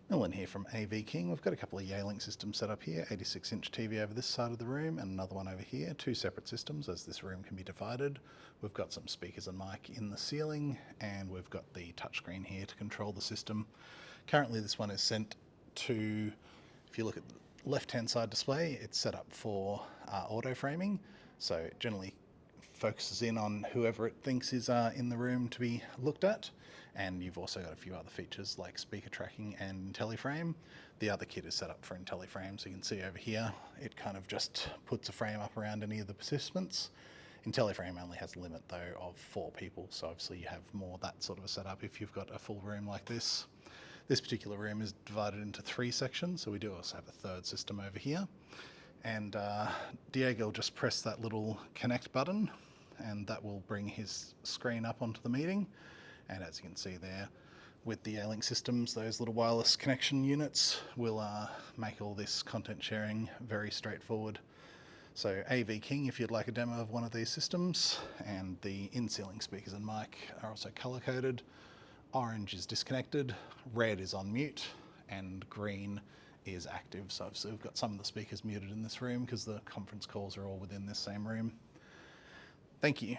Nolan here from AV King. We've got a couple of Yealink systems set up here, 86-inch TV over this side of the room and another one over here, two separate systems as this room can be divided. We've got some speakers and mic in the ceiling and we've got the touchscreen here to control the system. Currently this one is sent to, if you look at the left-hand side display, it's set up for auto framing, so it generally focuses in on whoever it thinks is in the room to be looked at. And you've also got a few other features like speaker tracking and IntelliFrame. The other kit is set up for IntelliFrame, so you can see over here it kind of just puts a frame up around any of the participants. IntelliFrame only has a limit though of 4 people, so obviously you have more that sort of a setup if you've got a full room like this. This particular room is divided into 3 sections, so we do also have a third system over here. And Diego will just press that little connect button and that will bring his screen up onto the meeting. And as you can see there, with the Yealink systems, those little wireless connection units will make all this content sharing very straightforward. So AV King, if you'd like a demo of one of these systems, and the in-ceiling speakers and mic are also color-coded. Orange is disconnected, red is on mute, and green is active. So obviously we've got some of the speakers muted in this room because the conference calls are all within this same room. Thank you.